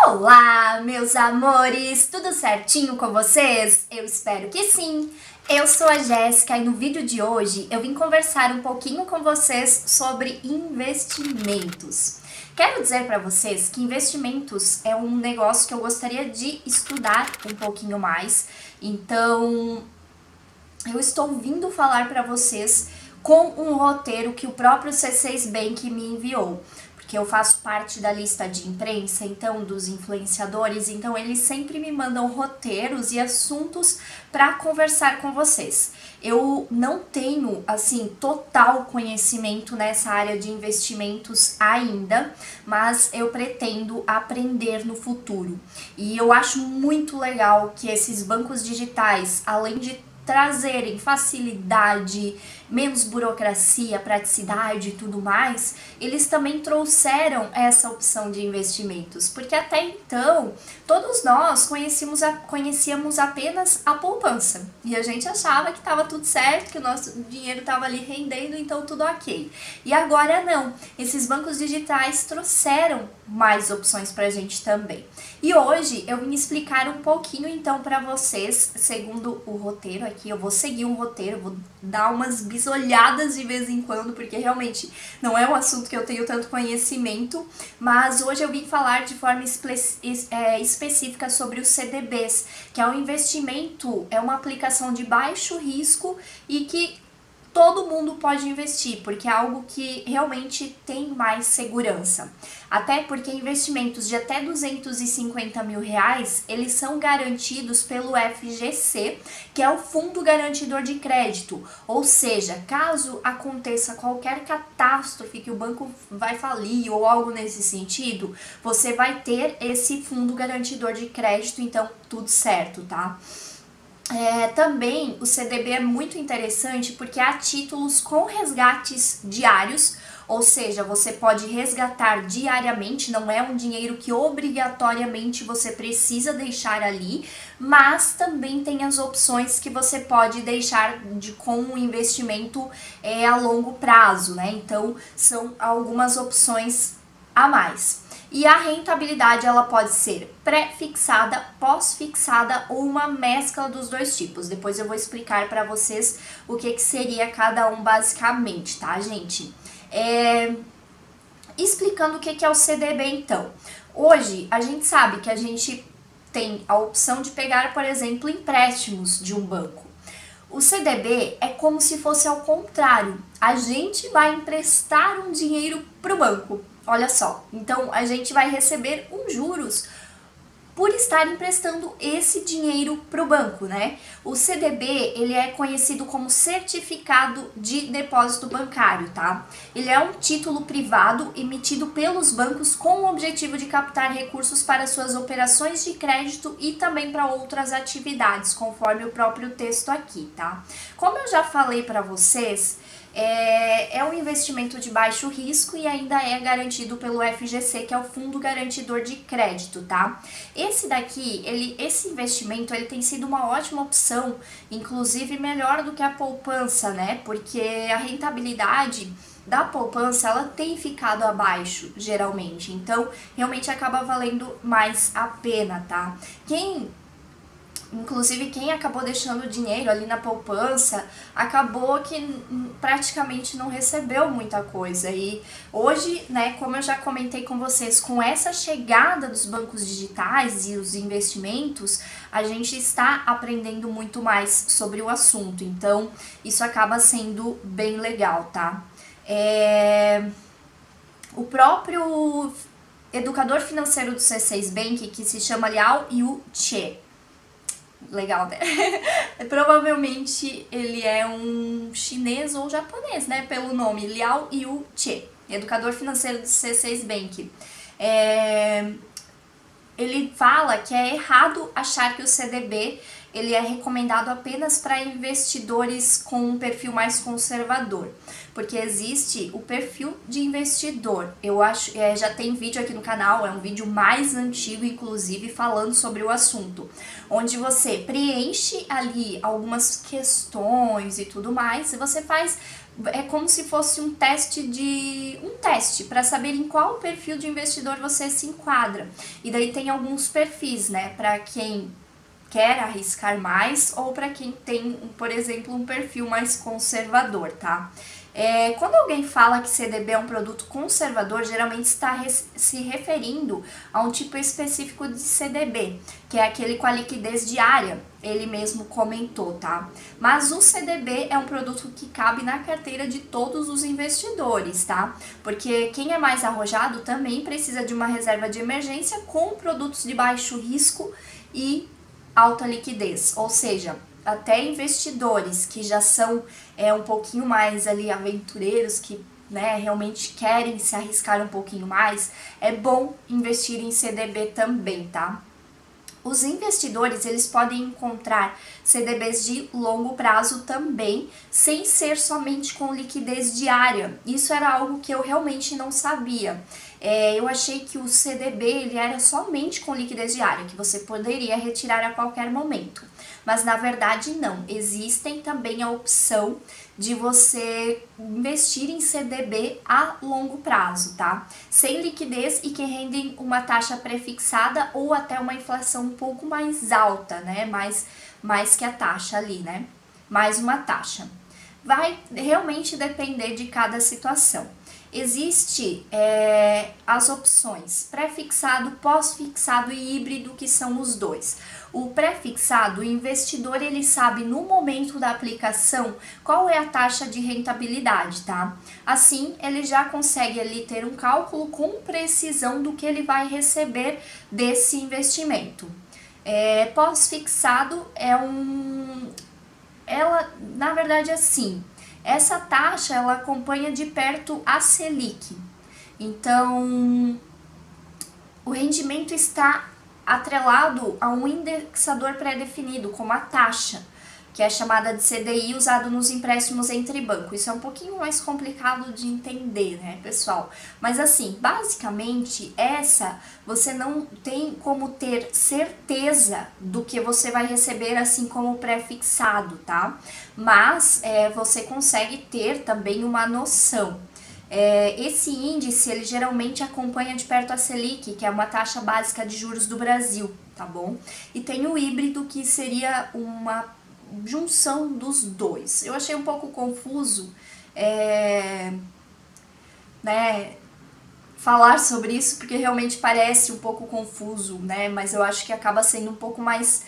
Olá, meus amores! Tudo certinho com vocês? Eu espero que sim! Eu sou a Jéssica e no vídeo de hoje eu vim conversar um pouquinho com vocês sobre investimentos. Quero dizer para vocês que investimentos é um negócio que eu gostaria de estudar um pouquinho mais, então eu estou vindo falar para vocês com um roteiro que o próprio C6 Bank me enviou, porque eu faço parte da lista de imprensa, então, dos influenciadores, então eles sempre me mandam roteiros e assuntos para conversar com vocês. Eu não tenho, assim, total conhecimento nessa área de investimentos ainda, mas eu pretendo aprender no futuro. E eu acho muito legal que esses bancos digitais, além de trazerem facilidade, menos burocracia, praticidade e tudo mais, eles também trouxeram essa opção de investimentos, porque até então todos nós conhecíamos apenas a poupança e a gente achava que estava tudo certo, que o nosso dinheiro estava ali rendendo, então tudo ok. E agora não, esses bancos digitais trouxeram mais opções para a gente também. E hoje eu vim explicar um pouquinho então para vocês, segundo o roteiro aqui, eu vou seguir um roteiro, vou dar umas bisolhadas de vez em quando, porque realmente não é um assunto que eu tenho tanto conhecimento, mas hoje eu vim falar de forma específica sobre os CDBs, que é um investimento, é uma aplicação de baixo risco e que todo mundo pode investir, porque é algo que realmente tem mais segurança. Até porque investimentos de até 250 mil reais, eles são garantidos pelo FGC, que é o Fundo Garantidor de Crédito. Ou seja, caso aconteça qualquer catástrofe que o banco vai falir ou algo nesse sentido, você vai ter esse Fundo Garantidor de Crédito, então tudo certo, tá? Também o CDB é muito interessante porque há títulos com resgates diários, ou seja, você pode resgatar diariamente, não é um dinheiro que obrigatoriamente você precisa deixar ali, mas também tem as opções que você pode deixar com um investimento a longo prazo, né? Então são algumas opções a mais. E a rentabilidade ela pode ser pré-fixada, pós-fixada ou uma mescla dos dois tipos. Depois eu vou explicar para vocês o que seria cada um basicamente, tá, gente? Explicando o que é o CDB então. Hoje a gente sabe que a gente tem a opção de pegar, por exemplo, empréstimos de um banco. O CDB é como se fosse ao contrário. A gente vai emprestar um dinheiro para o banco. Olha só, então a gente vai receber uns juros por estar emprestando esse dinheiro para o banco, né? O CDB, ele é conhecido como Certificado de Depósito Bancário, tá? Ele é um título privado emitido pelos bancos com o objetivo de captar recursos para suas operações de crédito e também para outras atividades, conforme o próprio texto aqui, tá? Como eu já falei para vocês, é um investimento de baixo risco e ainda é garantido pelo FGC, que é o Fundo Garantidor de Crédito, tá? Esse investimento, ele tem sido uma ótima opção, inclusive melhor do que a poupança, né? Porque a rentabilidade da poupança, ela tem ficado abaixo, geralmente. Então, realmente acaba valendo mais a pena, tá? Inclusive, quem acabou deixando dinheiro ali na poupança, acabou que praticamente não recebeu muita coisa. E hoje, né, como eu já comentei com vocês, com essa chegada dos bancos digitais e os investimentos, a gente está aprendendo muito mais sobre o assunto. Então, isso acaba sendo bem legal, tá? O próprio educador financeiro do C6 Bank, que se chama Liao Yu Che, legal, né? Provavelmente ele é um chinês ou japonês, né? Pelo nome, Liao Yu Che, educador financeiro do C6 Bank. Ele fala que é errado achar que o CDB ele é recomendado apenas para investidores com um perfil mais conservador, porque existe o perfil de investidor. Eu acho, já tem vídeo aqui no canal, é um vídeo mais antigo, inclusive, falando sobre o assunto, onde você preenche ali algumas questões e tudo mais, e você faz como se fosse um teste para saber em qual perfil de investidor você se enquadra. E daí tem alguns perfis, né, para quem quer arriscar mais ou para quem tem, por exemplo, um perfil mais conservador, tá? Quando alguém fala que CDB é um produto conservador, geralmente está se referindo a um tipo específico de CDB, que é aquele com a liquidez diária, ele mesmo comentou, tá? Mas o CDB é um produto que cabe na carteira de todos os investidores, tá? Porque quem é mais arrojado também precisa de uma reserva de emergência com produtos de baixo risco e alta liquidez, ou seja, até investidores que já são um pouquinho mais ali aventureiros, que realmente querem se arriscar um pouquinho mais, é bom investir em CDB também, tá? Os investidores, eles podem encontrar CDBs de longo prazo também, sem ser somente com liquidez diária. Isso era algo que eu realmente não sabia. Eu achei que o CDB ele era somente com liquidez diária, que você poderia retirar a qualquer momento. Mas na verdade não, existem também a opção de você investir em CDB a longo prazo, tá? Sem liquidez e que rendem uma taxa prefixada ou até uma inflação um pouco mais alta, né? Mais que a taxa ali, né? Mais uma taxa. Vai realmente depender de cada situação. Existe as opções pré-fixado, pós-fixado e híbrido, que são os dois. O pré-fixado, o investidor ele sabe no momento da aplicação qual é a taxa de rentabilidade, tá? Assim, ele já consegue ali ter um cálculo com precisão do que ele vai receber desse investimento. Pós-fixado ela, na verdade, assim, essa taxa ela acompanha de perto a Selic. Então, o rendimento está atrelado a um indexador pré-definido, como a taxa, que é chamada de CDI, usado nos empréstimos entre bancos. Isso é um pouquinho mais complicado de entender, né, pessoal? Mas assim, basicamente, você não tem como ter certeza do que você vai receber, assim como pré-fixado, tá? Mas você consegue ter também uma noção. Esse índice, ele geralmente acompanha de perto a Selic, que é uma taxa básica de juros do Brasil, tá bom? E tem o híbrido, que seria uma junção dos dois. Eu achei um pouco confuso, né, falar sobre isso, porque realmente parece um pouco confuso, né, mas eu acho que acaba sendo um pouco mais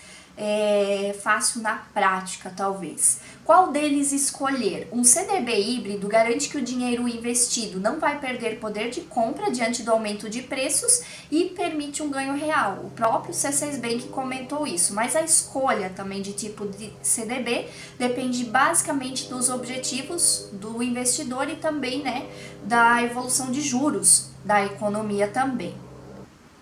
fácil na prática, talvez. Qual deles escolher? Um CDB híbrido garante que o dinheiro investido não vai perder poder de compra diante do aumento de preços e permite um ganho real. O próprio C6 Bank comentou isso, mas a escolha também de tipo de CDB depende basicamente dos objetivos do investidor e também, né, da evolução de juros da economia também.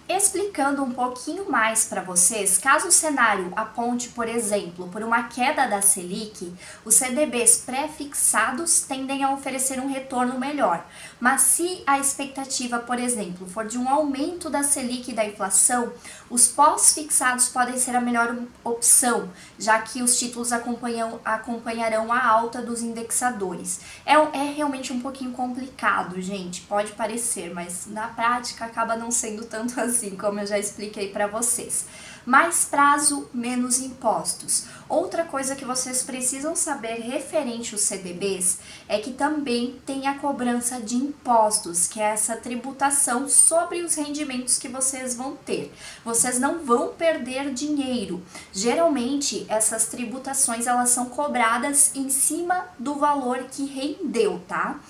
Explicando um pouquinho mais para vocês, caso o cenário aponte, por exemplo, por uma queda da Selic, os CDBs pré-fixados tendem a oferecer um retorno melhor. Mas se a expectativa, por exemplo, for de um aumento da Selic e da inflação, os pós-fixados podem ser a melhor opção, já que os títulos acompanharão a alta dos indexadores. É realmente um pouquinho complicado, gente, pode parecer, mas na prática acaba não sendo tanto assim, como eu já expliquei para vocês. Mais prazo, menos impostos. Outra coisa que vocês precisam saber referente aos CDBs é que também tem a cobrança de impostos, que é essa tributação sobre os rendimentos que vocês vão ter. Vocês não vão perder dinheiro. Geralmente, essas tributações elas são cobradas em cima do valor que rendeu, tá?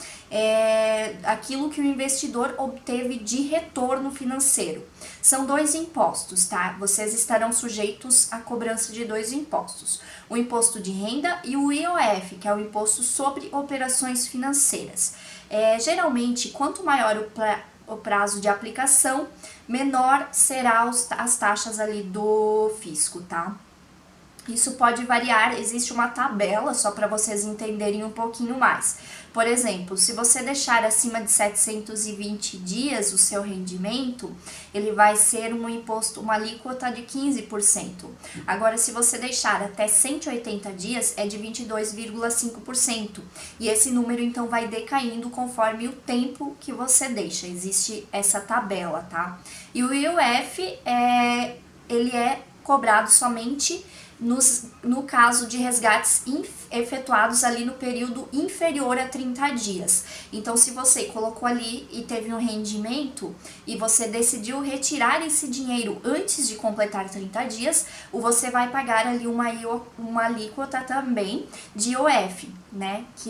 Aquilo que o investidor obteve de retorno financeiro. São dois impostos, tá? Vocês estarão sujeitos à cobrança de dois impostos. O imposto de renda e o IOF, que é o imposto sobre operações financeiras. Geralmente, quanto maior o prazo de aplicação, menor será as taxas ali do fisco, tá? Isso pode variar, existe uma tabela só para vocês entenderem um pouquinho mais. Por exemplo, se você deixar acima de 720 dias o seu rendimento, ele vai ser um imposto, uma alíquota de 15%. Agora, se você deixar até 180 dias, é de 22,5%. E esse número, então, vai decaindo conforme o tempo que você deixa. Existe essa tabela, tá? E o IOF, ele é cobrado somente no caso de resgates efetuados ali no período inferior a 30 dias. Então, se você colocou ali e teve um rendimento e você decidiu retirar esse dinheiro antes de completar 30 dias, você vai pagar ali uma alíquota também de IOF, né? Que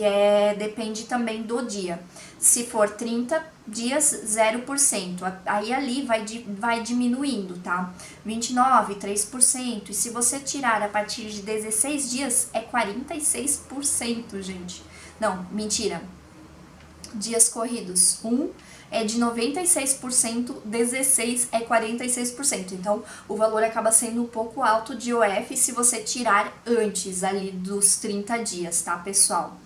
depende também do dia. Se for 30 dias, 0%. Aí ali vai diminuindo, tá? 29, 3%. E se você tirar a partir de 16 dias, é 46%, gente. Não, mentira. Dias corridos, 1 é de 96%, 16 é 46%. Então, o valor acaba sendo um pouco alto de IOF se você tirar antes ali dos 30 dias, tá, pessoal?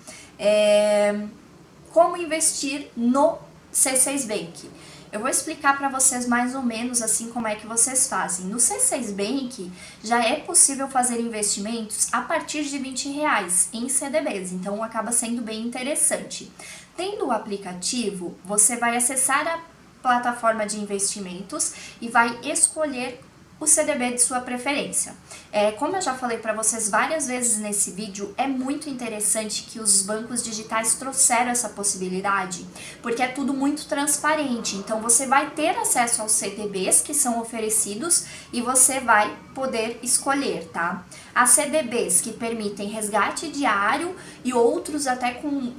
Como investir no C6 Bank? Eu vou explicar para vocês mais ou menos assim como é que vocês fazem. No C6 Bank já é possível fazer investimentos a partir de R$20 em CDBs, então acaba sendo bem interessante. Tendo o aplicativo, você vai acessar a plataforma de investimentos e vai escolher o CDB de sua preferência. Como eu já falei para vocês várias vezes nesse vídeo, é muito interessante que os bancos digitais trouxeram essa possibilidade, porque é tudo muito transparente. Então você vai ter acesso aos CDBs que são oferecidos e você vai poder escolher, tá? Há CDBs que permitem resgate diário e outros até com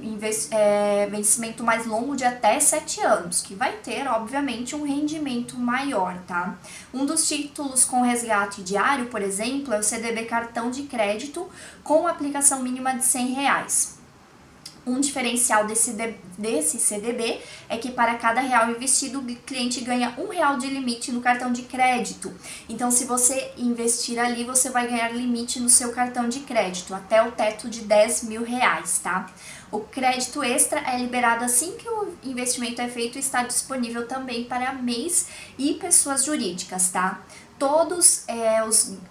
vencimento mais longo de até 7 anos, que vai ter, obviamente, um rendimento maior, tá? Um dos títulos com resgate diário, por exemplo, é o CDB cartão de crédito com aplicação mínima de R$100. Um diferencial desse CDB é que para cada real investido, o cliente ganha R$1 de limite no cartão de crédito. Então, se você investir ali, você vai ganhar limite no seu cartão de crédito, até o teto de R$10.000, tá? O crédito extra é liberado assim que o investimento é feito e está disponível também para MEIs e pessoas jurídicas, tá? Todos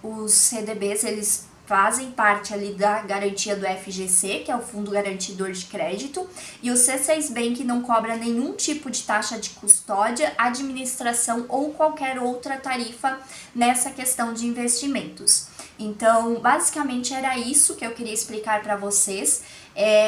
os CDBs, eles fazem parte ali da garantia do FGC, que é o Fundo Garantidor de Crédito, e o C6 Bank não cobra nenhum tipo de taxa de custódia, administração ou qualquer outra tarifa nessa questão de investimentos. Então, basicamente era isso que eu queria explicar para vocês.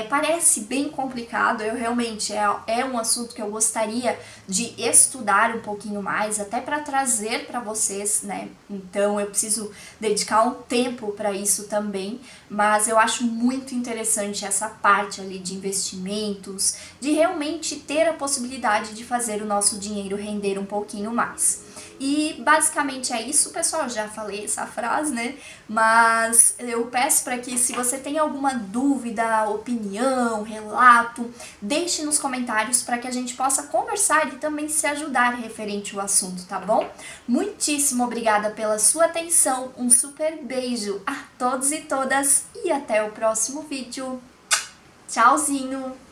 Parece bem complicado, eu realmente é um assunto que eu gostaria de estudar um pouquinho mais, até para trazer para vocês, né? Então eu preciso dedicar um tempo para isso também, mas eu acho muito interessante essa parte ali de investimentos, de realmente ter a possibilidade de fazer o nosso dinheiro render um pouquinho mais. E basicamente é isso, pessoal, eu já falei essa frase, né? Mas eu peço para que, se você tem alguma dúvida, opinião, relato, deixe nos comentários para que a gente possa conversar e também se ajudar referente ao assunto, tá bom? Muitíssimo obrigada pela sua atenção, um super beijo a todos e todas e até o próximo vídeo. Tchauzinho!